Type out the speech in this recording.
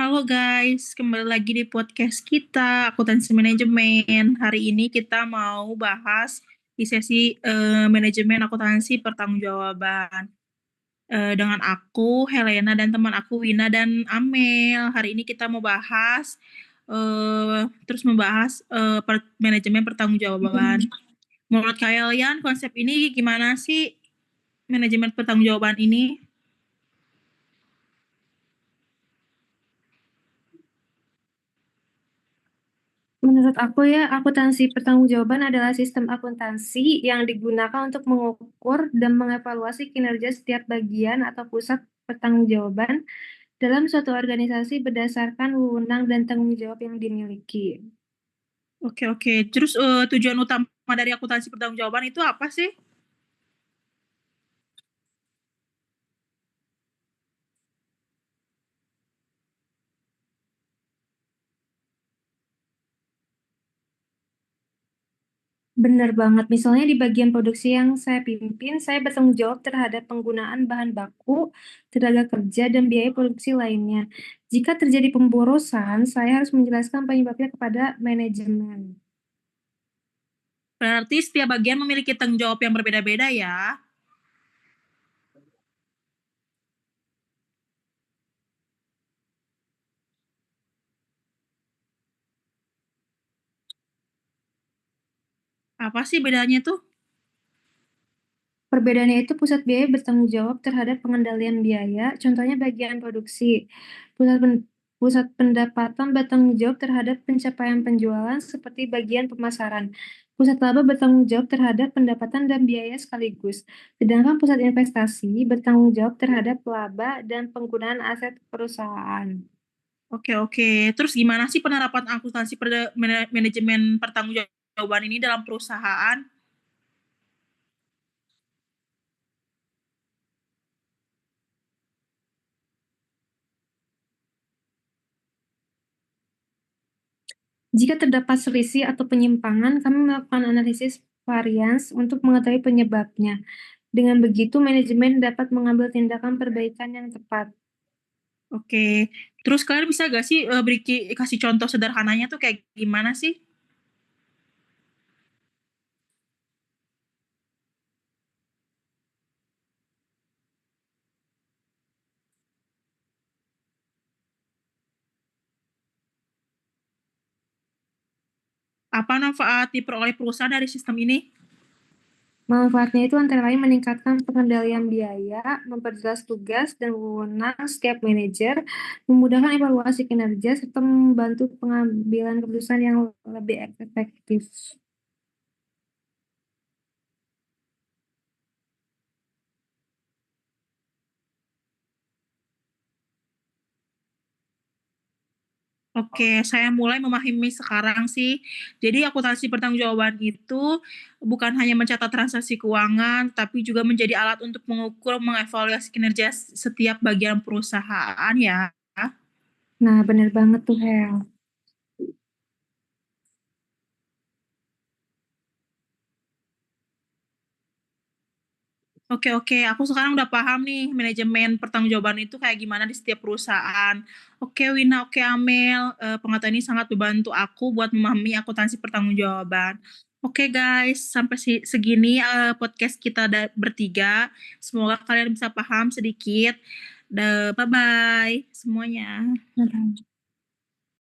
Halo guys, kembali lagi di podcast kita, Akuntansi Manajemen. Hari ini kita mau bahas di sesi manajemen akuntansi pertanggungjawaban. Dengan aku, Helena, dan teman aku, Wina dan Amel. Hari ini kita mau bahas, terus membahas manajemen pertanggungjawaban. Menurut kalian, konsep ini gimana sih, manajemen pertanggungjawaban ini? Menurut aku ya, akuntansi pertanggungjawaban adalah sistem akuntansi yang digunakan untuk mengukur dan mengevaluasi kinerja setiap bagian atau pusat pertanggungjawaban dalam suatu organisasi berdasarkan wewenang dan tanggung jawab yang dimiliki. Oke, oke. Terus tujuan utama dari akuntansi pertanggungjawaban itu apa sih? Benar banget, misalnya di bagian produksi yang saya pimpin, saya bertanggung jawab terhadap penggunaan bahan baku, tenaga kerja, dan biaya produksi lainnya. Jika terjadi pemborosan, saya harus menjelaskan penyebabnya kepada manajemen. Berarti setiap bagian memiliki tanggung jawab yang berbeda-beda ya. Apa sih bedanya tuh? Perbedaannya itu pusat biaya bertanggung jawab terhadap pengendalian biaya, contohnya bagian produksi. Pusat pendapatan bertanggung jawab terhadap pencapaian penjualan seperti bagian pemasaran. Pusat laba bertanggung jawab terhadap pendapatan dan biaya sekaligus. Sedangkan pusat investasi bertanggung jawab terhadap laba dan penggunaan aset perusahaan. Oke, oke. Terus gimana sih penerapan akuntansi manajemen pertanggungjawaban ini dalam perusahaan? Jika terdapat selisih atau penyimpangan, kami melakukan analisis varians untuk mengetahui penyebabnya. Dengan begitu, manajemen dapat mengambil tindakan perbaikan yang tepat. Oke. Terus kalian bisa gak sih kasih contoh sederhananya tuh kayak gimana sih? Apa manfaat diperoleh perusahaan dari sistem ini? Manfaatnya itu antara lain meningkatkan pengendalian biaya, memperjelas tugas dan wewenang setiap manajer, memudahkan evaluasi kinerja, serta membantu pengambilan keputusan yang lebih efektif. Oke, saya mulai memahami sekarang sih. Jadi akuntansi pertanggungjawaban itu bukan hanya mencatat transaksi keuangan, tapi juga menjadi alat untuk mengukur, mengevaluasi kinerja setiap bagian perusahaan ya. Nah, benar banget tuh, Hel. Oke, oke, aku sekarang udah paham nih manajemen pertanggungjawaban itu kayak gimana di setiap perusahaan. Oke, Wina, oke, Amel, pengetahuan ini sangat membantu aku buat memahami akuntansi pertanggungjawaban. Oke guys, sampai segini podcast kita bertiga. Semoga kalian bisa paham sedikit. Bye-bye semuanya. Nah,